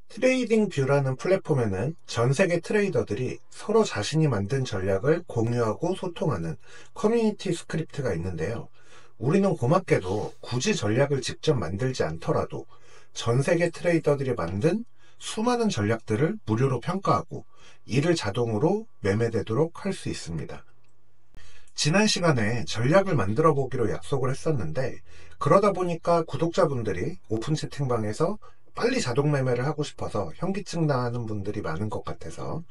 트레이딩 뷰라는 플랫폼에는 전 세계 트레이더들이 서로 자신이 만든 전략을 공유하고 소통하는 커뮤니티 스크립트가 있는데요. 우리는 고맙게도 굳이 전략을 직접 만들지 않더라도 전 세계 트레이더들이 만든 수많은 전략들을 무료로 평가하고 이를 자동으로 매매되도록 할 수 있습니다. 지난 시간에 전략을 만들어 보기로 약속을 했었는데, 그러다 보니까 구독자분들이 오픈 채팅방에서 빨리 자동 매매를 하고 싶어서 현기증 나는 분들이 많은 것 같아서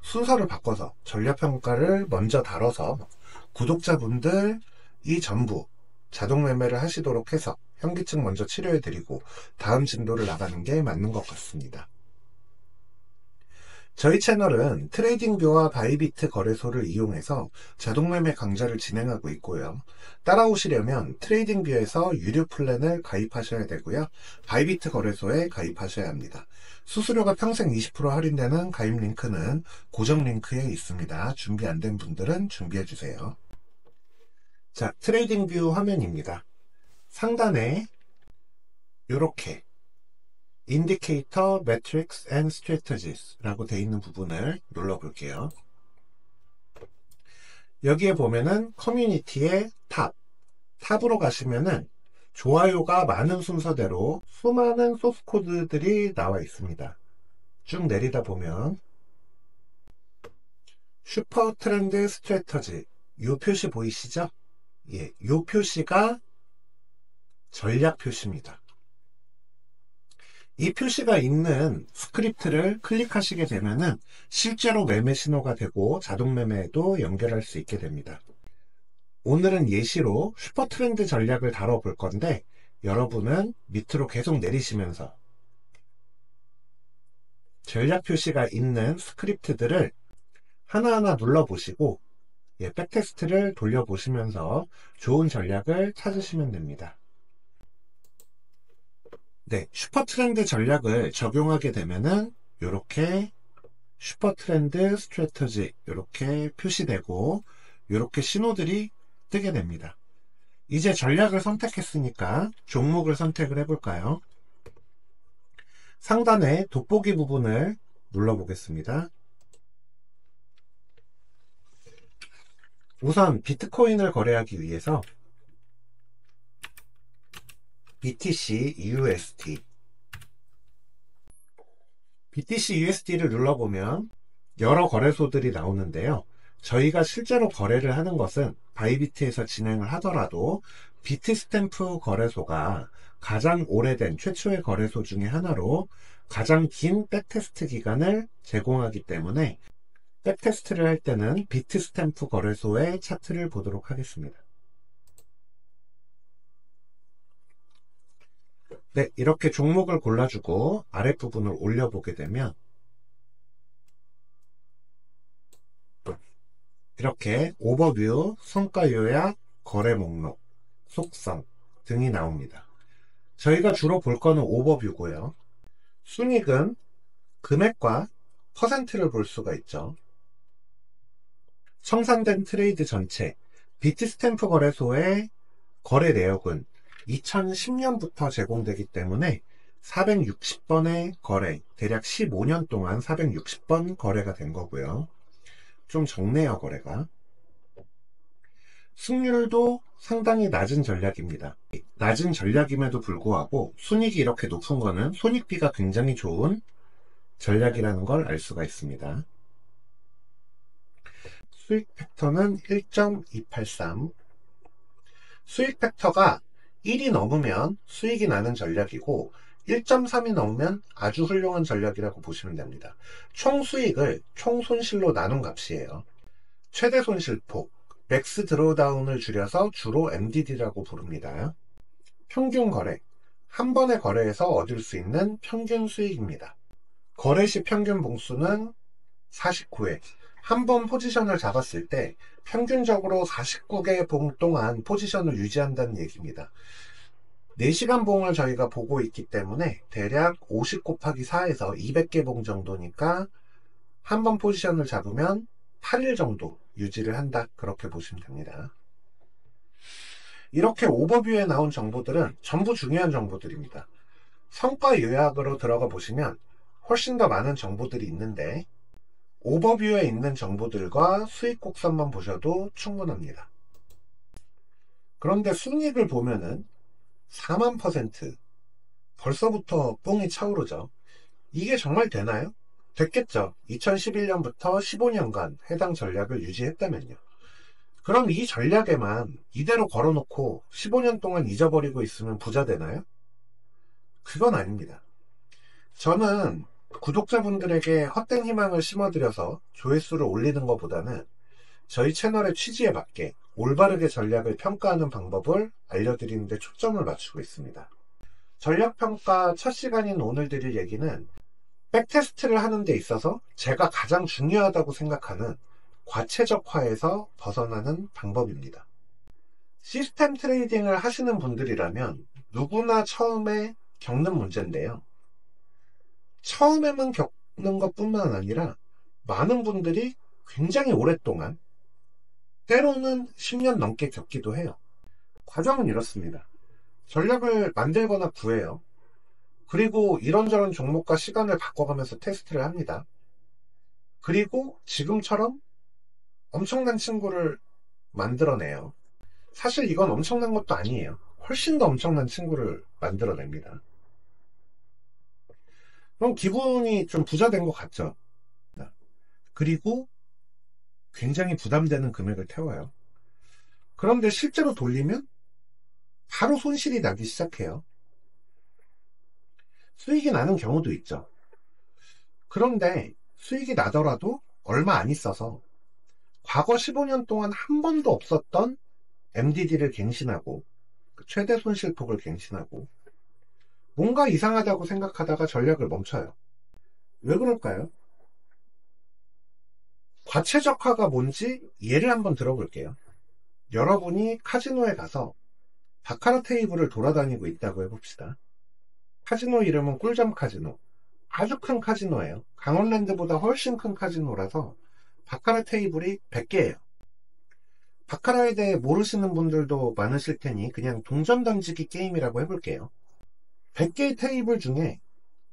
순서를 바꿔서 전략평가를 먼저 다뤄서 구독자분들이 전부 자동 매매를 하시도록 해서 현기증 먼저 치료해 드리고 다음 진도를 나가는 게 맞는 것 같습니다. 저희 채널은 트레이딩뷰와 바이비트 거래소를 이용해서 자동매매 강좌를 진행하고 있고요. 따라오시려면 트레이딩뷰에서 유료 플랜을 가입하셔야 되고요. 바이비트 거래소에 가입하셔야 합니다. 수수료가 평생 20% 할인되는 가입 링크는 고정 링크에 있습니다. 준비 안 된 분들은 준비해 주세요. 자, 트레이딩뷰 화면입니다. 상단에 이렇게 Indicator, Metrics and Strategies 라고 되어 있는 부분을 눌러 볼게요. 여기에 보면은 커뮤니티의 탑으로 가시면은 좋아요가 많은 순서대로 수많은 소스 코드들이 나와 있습니다. 쭉 내리다 보면 슈퍼 트렌드 스트래터지, 이 표시 보이시죠? 예, 이 표시가 전략 표시입니다. 이 표시가 있는 스크립트를 클릭하시게 되면은 실제로 매매 신호가 되고 자동 매매에도 연결할 수 있게 됩니다. 오늘은 예시로 슈퍼 트렌드 전략을 다뤄볼 건데, 여러분은 밑으로 계속 내리시면서 전략 표시가 있는 스크립트들을 하나하나 눌러보시고 백테스트를 돌려보시면서 좋은 전략을 찾으시면 됩니다. 네, 슈퍼 트렌드 전략을 적용하게 되면은 이렇게 슈퍼 트렌드 스트래터지 이렇게 표시되고 이렇게 신호들이 뜨게 됩니다. 이제 전략을 선택했으니까 종목을 선택을 해볼까요? 상단에 돋보기 부분을 눌러 보겠습니다. 우선 비트코인을 거래하기 위해서 BTC USD를 눌러보면 여러 거래소들이 나오는데요. 저희가 실제로 거래를 하는 것은 바이비트에서 진행을 하더라도 비트스탬프 거래소가 가장 오래된 최초의 거래소 중에 하나로 가장 긴 백테스트 기간을 제공하기 때문에 백테스트를 할 때는 비트스탬프 거래소의 차트를 보도록 하겠습니다. 네, 이렇게 종목을 골라주고 아랫부분을 올려보게 되면 이렇게 오버뷰, 성과 요약, 거래 목록, 속성 등이 나옵니다. 저희가 주로 볼 거는 오버뷰고요. 순익은 금액과 퍼센트를 볼 수가 있죠. 청산된 트레이드 전체, 비트스탬프 거래소의 거래 내역은 2010년부터 제공되기 때문에 460번의 거래, 대략 15년 동안 460번 거래가 된 거고요. 좀 적네요, 거래가. 승률도 상당히 낮은 전략입니다. 낮은 전략임에도 불구하고 순익이 이렇게 높은 거는 손익비가 굉장히 좋은 전략이라는 걸 알 수가 있습니다. 수익 팩터는 1.283. 수익 팩터가 1이 넘으면 수익이 나는 전략이고 1.3이 넘으면 아주 훌륭한 전략이라고 보시면 됩니다. 총 수익을 총 손실로 나눈 값이에요. 최대 손실폭, 맥스 드로우다운을 줄여서 주로 MDD라고 부릅니다. 평균 거래, 한 번의 거래에서 얻을 수 있는 평균 수익입니다. 거래 시 평균 봉수는 49회. 한 번 포지션을 잡았을 때 평균적으로 49개 봉 동안 포지션을 유지한다는 얘기입니다. 4시간 봉을 저희가 보고 있기 때문에 대략 50 곱하기 4에서 200개 봉 정도니까 한 번 포지션을 잡으면 8일 정도 유지를 한다, 그렇게 보시면 됩니다. 이렇게 오버뷰에 나온 정보들은 전부 중요한 정보들입니다. 성과 요약으로 들어가 보시면 훨씬 더 많은 정보들이 있는데 오버뷰에 있는 정보들과 수익 곡선만 보셔도 충분합니다. 그런데 순이익을 보면은 4만%, 벌써부터 뽕이 차오르죠. 이게 정말 되나요? 됐겠죠. 2011년부터 15년간 해당 전략을 유지했다면요. 그럼 이 전략에만 이대로 걸어놓고 15년 동안 잊어버리고 있으면 부자 되나요? 그건 아닙니다. 저는 구독자분들에게 헛된 희망을 심어드려서 조회수를 올리는 것보다는 저희 채널의 취지에 맞게 올바르게 전략을 평가하는 방법을 알려드리는 데 초점을 맞추고 있습니다. 전략평가 첫 시간인 오늘 드릴 얘기는 백테스트를 하는 데 있어서 제가 가장 중요하다고 생각하는 과체적화에서 벗어나는 방법입니다. 시스템 트레이딩을 하시는 분들이라면 누구나 처음에 겪는 문제인데요. 처음에만 겪는 것뿐만 아니라 많은 분들이 굉장히 오랫동안, 때로는 10년 넘게 겪기도 해요. 과정은 이렇습니다. 전략을 만들거나 구해요. 그리고 이런저런 종목과 시간을 바꿔가면서 테스트를 합니다. 그리고 지금처럼 엄청난 친구를 만들어내요. 사실 이건 엄청난 것도 아니에요. 훨씬 더 엄청난 친구를 만들어냅니다. 그럼 기분이 좀 부자 된 것 같죠? 그리고 굉장히 부담되는 금액을 태워요. 그런데 실제로 돌리면 바로 손실이 나기 시작해요. 수익이 나는 경우도 있죠. 그런데 수익이 나더라도 얼마 안 있어서 과거 15년 동안 한 번도 없었던 MDD를 갱신하고 최대 손실폭을 갱신하고 뭔가 이상하다고 생각하다가 전략을 멈춰요. 왜 그럴까요? 과체적화가 뭔지 예를 한번 들어볼게요. 여러분이 카지노에 가서 바카라 테이블을 돌아다니고 있다고 해봅시다. 카지노 이름은 꿀잠 카지노. 아주 큰 카지노예요. 강원랜드보다 훨씬 큰 카지노라서 바카라 테이블이 100개예요. 바카라에 대해 모르시는 분들도 많으실 테니 그냥 동전 던지기 게임이라고 해볼게요. 100개의 테이블 중에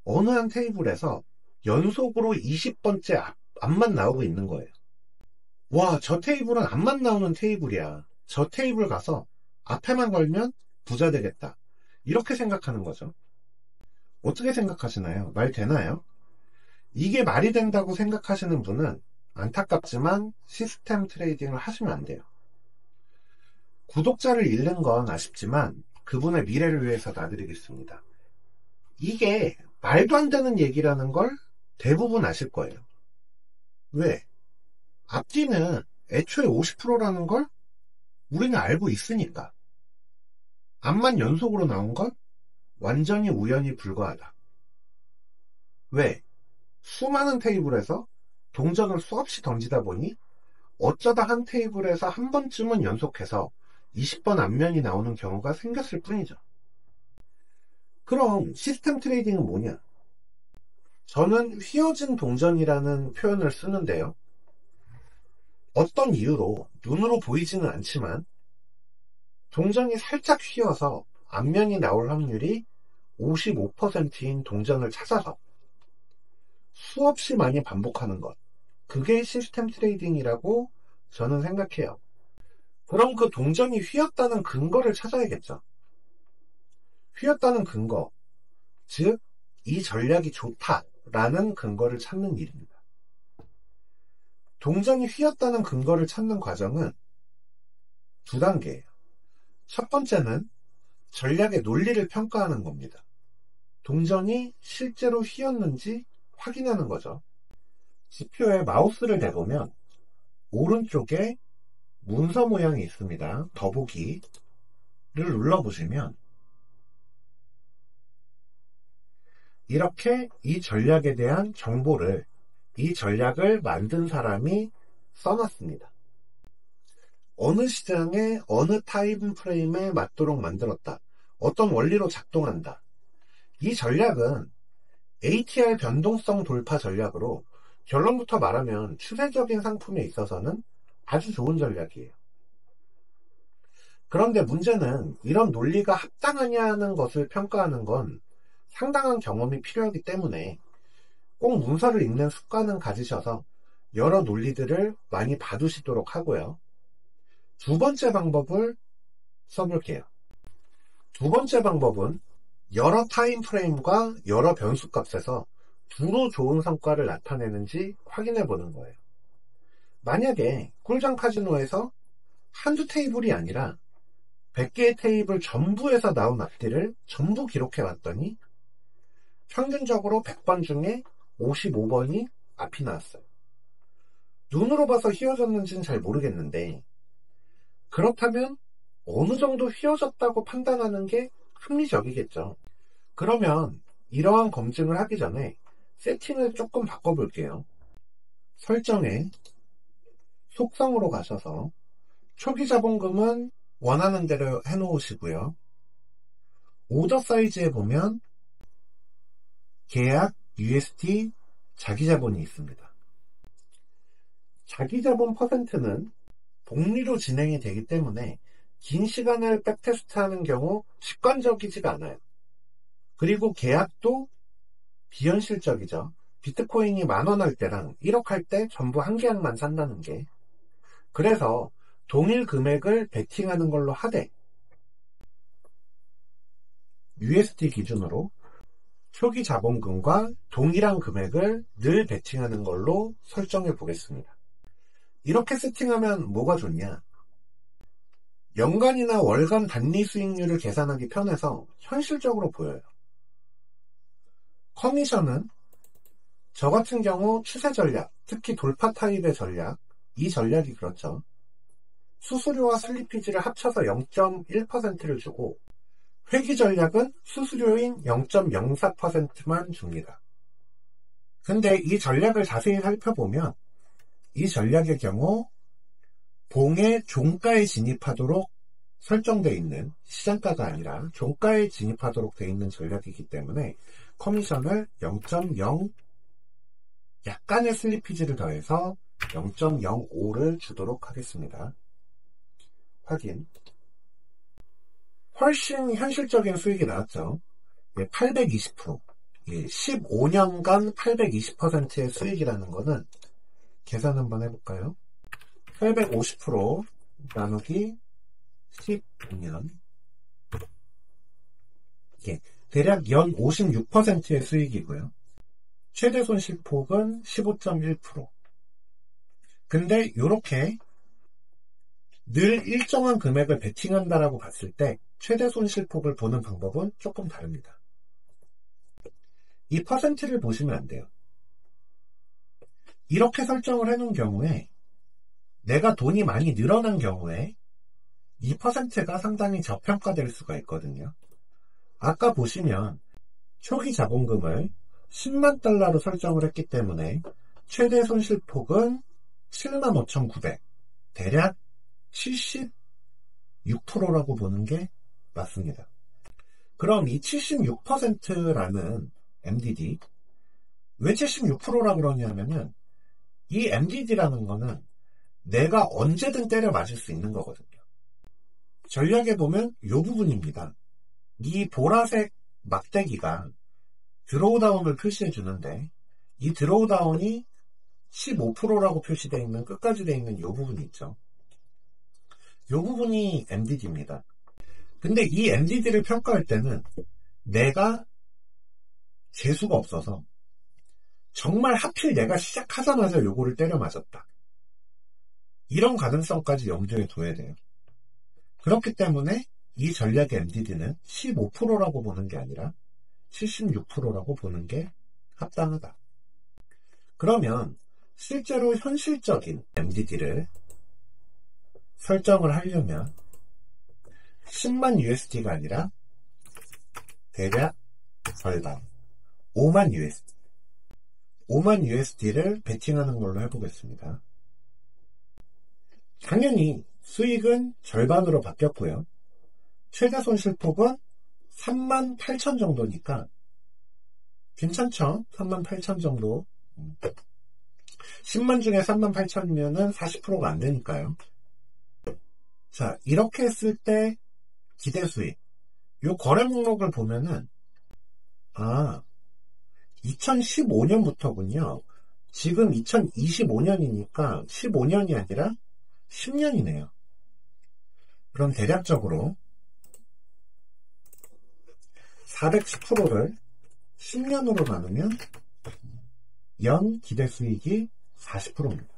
어느 한 테이블에서 연속으로 20번째 앞만 나오고 있는 거예요. 와, 저 테이블은 앞만 나오는 테이블이야. 저 테이블 가서 앞에만 걸면 부자 되겠다. 이렇게 생각하는 거죠. 어떻게 생각하시나요? 말 되나요? 이게 말이 된다고 생각하시는 분은 안타깝지만 시스템 트레이딩을 하시면 안 돼요. 구독자를 잃는 건 아쉽지만 그분의 미래를 위해서 놔드리겠습니다. 이게 말도 안 되는 얘기라는 걸 대부분 아실 거예요. 왜? 앞뒤는 애초에 50%라는 걸 우리는 알고 있으니까. 앞만 연속으로 나온 건 완전히 우연히 불과하다. 왜? 수많은 테이블에서 동전을 수없이 던지다 보니 어쩌다 한 테이블에서 한 번쯤은 연속해서 20번 앞면이 나오는 경우가 생겼을 뿐이죠. 그럼 시스템 트레이딩은 뭐냐? 저는 휘어진 동전이라는 표현을 쓰는데요. 어떤 이유로 눈으로 보이지는 않지만 동전이 살짝 휘어서 앞면이 나올 확률이 55%인 동전을 찾아서 수없이 많이 반복하는 것. 그게 시스템 트레이딩이라고 저는 생각해요. 그럼 그 동전이 휘었다는 근거를 찾아야겠죠. 휘었다는 근거, 즉 이 전략이 좋다라는 근거를 찾는 일입니다. 동전이 휘었다는 근거를 찾는 과정은 두 단계예요. 첫 번째는 전략의 논리를 평가하는 겁니다. 동전이 실제로 휘었는지 확인하는 거죠. 지표에 마우스를 대보면 오른쪽에 문서 모양이 있습니다. 더보기를 눌러보시면 이렇게 이 전략에 대한 정보를 이 전략을 만든 사람이 써놨습니다. 어느 시장에 어느 타임 프레임에 맞도록 만들었다. 어떤 원리로 작동한다. 이 전략은 ATR 변동성 돌파 전략으로 결론부터 말하면 추세적인 상품에 있어서는 아주 좋은 전략이에요. 그런데 문제는 이런 논리가 합당하냐는 것을 평가하는 건 상당한 경험이 필요하기 때문에 꼭 문서를 읽는 습관은 가지셔서 여러 논리들을 많이 봐두시도록 하고요. 두 번째 방법을 써볼게요. 두 번째 방법은 여러 타임프레임과 여러 변수값에서 두루 좋은 성과를 나타내는지 확인해 보는 거예요. 만약에 꿀장 카지노에서 한두 테이블이 아니라 100개의 테이블 전부에서 나온 앞뒤를 전부 기록해 왔더니 평균적으로 100번 중에 55번이 앞이 나왔어요. 눈으로 봐서 휘어졌는지는 잘 모르겠는데, 그렇다면 어느 정도 휘어졌다고 판단하는 게 합리적이겠죠. 그러면 이러한 검증을 하기 전에 세팅을 조금 바꿔볼게요. 설정에 속성으로 가셔서 초기 자본금은 원하는 대로 해놓으시고요. 오더 사이즈에 보면 계약, UST, 자기자본이 있습니다. 자기자본 퍼센트는 복리로 진행이 되기 때문에 긴 시간을 백테스트하는 경우 직관적이지가 않아요. 그리고 계약도 비현실적이죠. 비트코인이 10,000원 할 때랑 1억 할 때 전부 한 계약만 산다는 게. 그래서 동일 금액을 베팅하는 걸로 하되 USD 기준으로 초기 자본금과 동일한 금액을 늘 베팅하는 걸로 설정해 보겠습니다. 이렇게 세팅하면 뭐가 좋냐? 연간이나 월간 단리 수익률을 계산하기 편해서 현실적으로 보여요. 커미션은 저 같은 경우 추세 전략, 특히 돌파 타입의 전략, 이 전략이 그렇죠. 수수료와 슬리피지를 합쳐서 0.1%를 주고 회기 전략은 수수료인 0.04%만 줍니다. 근데 이 전략을 자세히 살펴보면 이 전략의 경우 봉의 종가에 진입하도록 설정되어 있는, 시장가가 아니라 종가에 진입하도록 되어 있는 전략이기 때문에 커미션을 0.0 약간의 슬리피지를 더해서 0.05를 주도록 하겠습니다. 확인. 훨씬 현실적인 수익이 나왔죠. 820%. 15년간 820%의 수익이라는 거는 계산 한번 해볼까요? 850% 나누기 15년. 대략 연 56%의 수익이고요. 최대 손실폭은 15.1%. 근데 이렇게 늘 일정한 금액을 베팅한다라고 봤을 때 최대 손실폭을 보는 방법은 조금 다릅니다. 이 퍼센트를 보시면 안 돼요. 이렇게 설정을 해놓은 경우에 내가 돈이 많이 늘어난 경우에 이 퍼센트가 상당히 저평가될 수가 있거든요. 아까 보시면 초기 자본금을 10만 달러로 설정을 했기 때문에 최대 손실폭은 75,900, 대략 76%라고 보는 게 맞습니다. 그럼 이 76%라는 MDD, 왜 76%라 그러냐면은 이 MDD라는 거는 내가 언제든 때려 맞을 수 있는 거거든요. 전략에 보면 이 부분입니다. 이 보라색 막대기가 드로우다운을 표시해 주는데 이 드로우다운이 15%라고 표시되어 있는, 끝까지 되어 있는 이 부분이 있죠. 이 부분이 MDD입니다. 근데 이 MDD를 평가할 때는 내가 재수가 없어서 정말 하필 내가 시작하자마자 요거를 때려 맞았다. 이런 가능성까지 염두에 둬야 돼요. 그렇기 때문에 이 전략의 MDD는 15%라고 보는 게 아니라 76%라고 보는 게 합당하다. 그러면 실제로 현실적인 MDD를 설정을 하려면 10만 USD가 아니라 대략 절반 5만 USD 5만 USD를 베팅하는 걸로 해보겠습니다. 당연히 수익은 절반으로 바뀌었고요. 최대 손실폭은 38,000 정도니까 괜찮죠? 38,000 정도. 10만 중에 38,000이면은 40%가 안 되니까요. 자, 이렇게 했을 때 기대 수익. 요 거래 목록을 보면은, 2015년부터군요. 지금 2025년이니까 15년이 아니라 10년이네요. 그럼 대략적으로 410%를 10년으로 나누면 연 기대 수익이 40%입니다.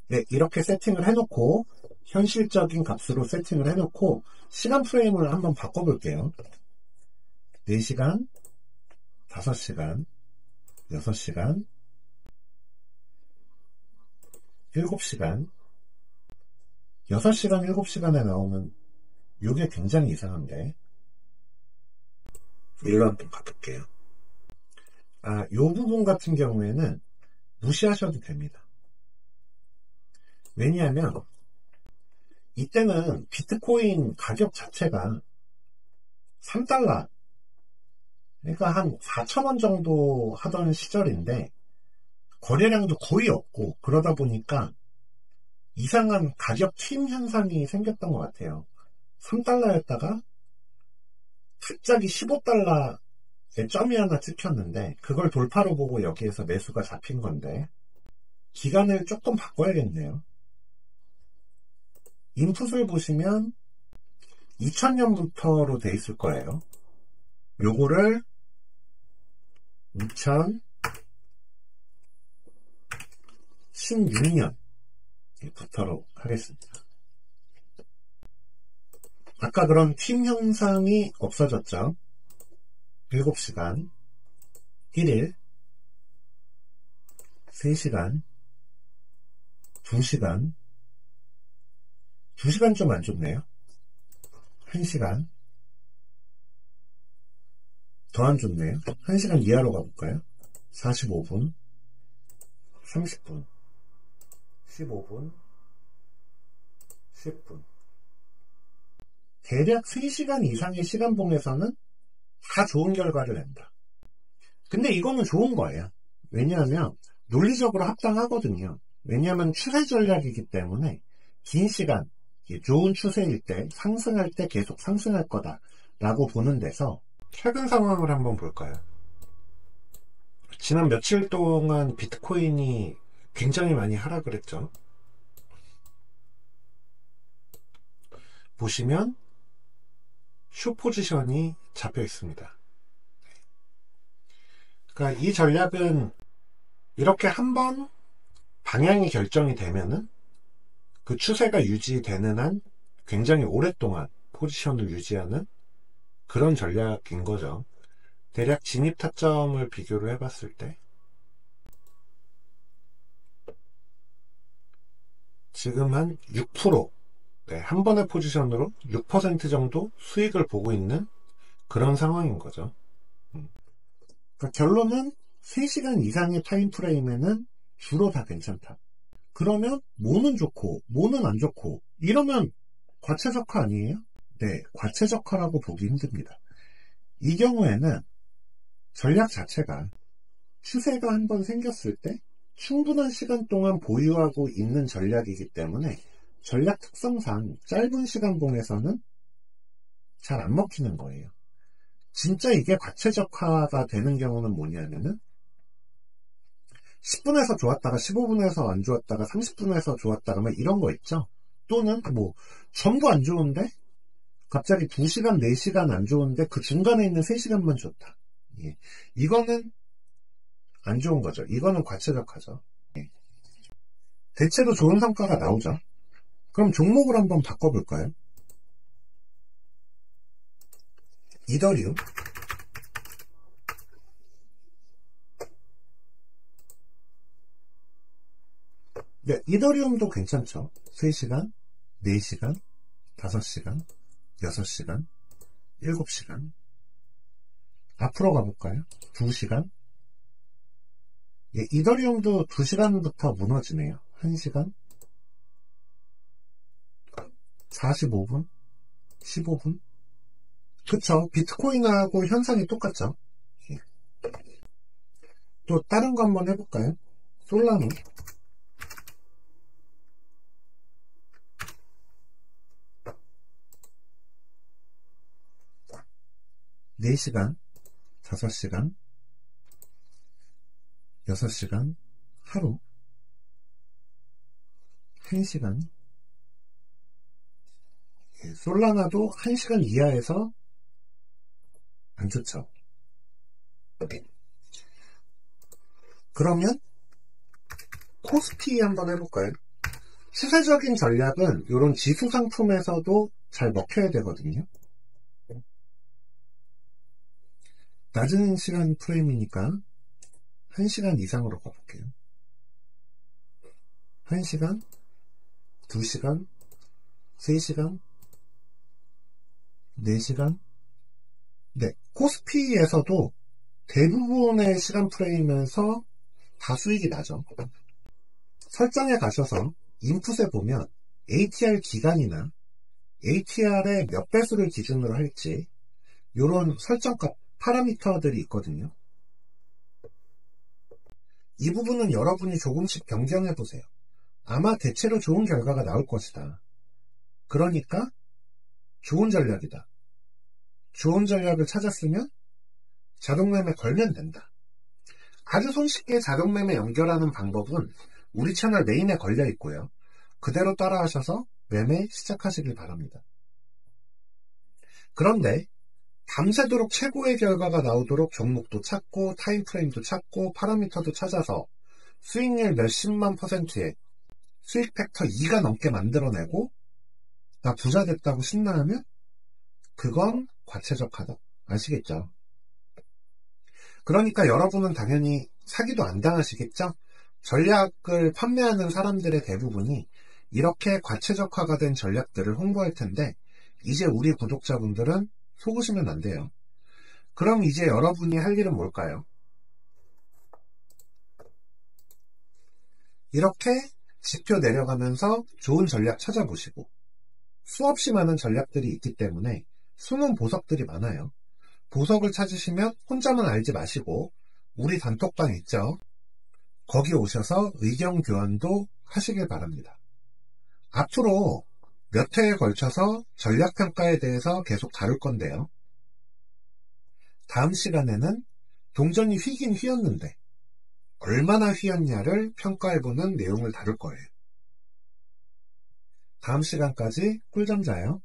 네, 이렇게 세팅을 해놓고 현실적인 값으로 세팅을 해놓고 시간 프레임을 한번 바꿔볼게요. 4시간, 5시간, 6시간, 7시간, 6시간, 7시간에 나오는 이게 굉장히 이상한데 일로 한번 가볼게요. 요 부분 같은 경우에는 무시하셔도 됩니다. 왜냐하면 이때는 비트코인 가격 자체가 3달러, 그러니까 한 4,000원 정도 하던 시절인데 거래량도 거의 없고 그러다 보니까 이상한 가격 튀임 현상이 생겼던 것 같아요. 3달러였다가 갑자기 15달러에 점이 하나 찍혔는데 그걸 돌파로 보고 여기에서 매수가 잡힌 건데 기간을 조금 바꿔야겠네요. 인풋을 보시면 2000년부터로 돼 있을 거예요. 요거를 2016년부터로 하겠습니다. 아까 그런 튀임 현상이 없어졌죠. 7시간, 1일, 3시간, 2시간, 2시간 좀 안 좋네요. 1시간, 더 안 좋네요. 1시간 이하로 가볼까요? 45분, 30분, 15분, 10분. 대략 3시간 이상의 시간봉에서는 다 좋은 결과를 낸다. 근데 이거는 좋은 거예요. 왜냐하면 논리적으로 합당하거든요. 왜냐하면 추세 전략이기 때문에 긴 시간, 좋은 추세일 때 상승할 때 계속 상승할 거다 라고 보는 데서 최근 상황을 한번 볼까요? 지난 며칠 동안 비트코인이 굉장히 많이 하락을 했죠. 보시면 숏 포지션이 잡혀 있습니다. 그러니까 이 전략은 이렇게 한번 방향이 결정이 되면은 그 추세가 유지되는 한 굉장히 오랫동안 포지션을 유지하는 그런 전략인 거죠. 대략 진입 타점을 비교를 해봤을 때 지금 한 6%, 네, 한 번의 포지션으로 6% 정도 수익을 보고 있는 그런 상황인 거죠. 그러니까 결론은 3시간 이상의 타임프레임에는 주로 다 괜찮다. 그러면 뭐는 좋고 뭐는 안 좋고 이러면 과체적화 아니에요? 네, 과체적화라고 보기 힘듭니다. 이 경우에는 전략 자체가 추세가 한번 생겼을 때 충분한 시간 동안 보유하고 있는 전략이기 때문에 전략 특성상 짧은 시간봉에서는 잘 안 먹히는 거예요. 진짜 이게 과체적화가 되는 경우는 뭐냐면은 10분에서 좋았다가 15분에서 안 좋았다가 30분에서 좋았다가 막 이런 거 있죠. 또는 뭐 전부 안 좋은데 갑자기 2시간, 4시간 안 좋은데 그 중간에 있는 3시간만 좋다. 예. 이거는 안 좋은 거죠. 이거는 과체적화죠. 예. 대체로 좋은 성과가 나오죠. 그럼 종목을 한번 바꿔볼까요? 이더리움. 네, 이더리움도 괜찮죠. 3시간, 4시간, 5시간, 6시간, 7시간. 앞으로 가볼까요? 2시간. 예, 이더리움도 2시간부터 무너지네요. 1시간, 45분, 15분. 그쵸. 비트코인하고 현상이 똑같죠. 예. 또 다른 거 한번 해볼까요? 솔라노. 4시간, 5시간, 6시간, 하루, 1시간. 솔라나도 1시간 이하에서 안 좋죠. 그러면 코스피 한번 해볼까요? 시세적인 전략은 이런 지수 상품에서도 잘 먹혀야 되거든요. 낮은 시간 프레임이니까 1시간 이상으로 가볼게요. 1시간, 2시간, 3시간, 4시간. 네, 코스피에서도 대부분의 시간 프레임에서 다 수익이 나죠. 설정에 가셔서 인풋에 보면 ATR 기간이나 ATR의 몇 배수를 기준으로 할지 이런 설정값 파라미터들이 있거든요. 이 부분은 여러분이 조금씩 변경해 보세요. 아마 대체로 좋은 결과가 나올 것이다. 그러니까 좋은 전략이다. 좋은 전략을 찾았으면 자동매매 걸면 된다. 아주 손쉽게 자동매매 연결하는 방법은 우리 채널 메인에 걸려 있고요. 그대로 따라하셔서 매매 시작하시길 바랍니다. 그런데 밤새도록 최고의 결과가 나오도록 종목도 찾고 타임프레임도 찾고 파라미터도 찾아서 수익률 몇십만 %에 수익 팩터 2가 넘게 만들어내고 나 부자 됐다고 신나하면 그건 과체적하다. 아시겠죠? 그러니까 여러분은 당연히 사기도 안 당하시겠죠? 전략을 판매하는 사람들의 대부분이 이렇게 과체적화가 된 전략들을 홍보할 텐데 이제 우리 구독자분들은 속으시면 안 돼요. 그럼 이제 여러분이 할 일은 뭘까요? 이렇게 지표 내려가면서 좋은 전략 찾아보시고 수없이 많은 전략들이 있기 때문에 숨은 보석들이 많아요. 보석을 찾으시면 혼자만 알지 마시고 우리 단톡방 있죠? 거기 오셔서 의견 교환도 하시길 바랍니다. 앞으로 몇 회에 걸쳐서 전략평가에 대해서 계속 다룰 건데요. 다음 시간에는 동전이 휘긴 휘었는데 얼마나 휘었냐를 평가해보는 내용을 다룰 거예요. 다음 시간까지 꿀잠 자요.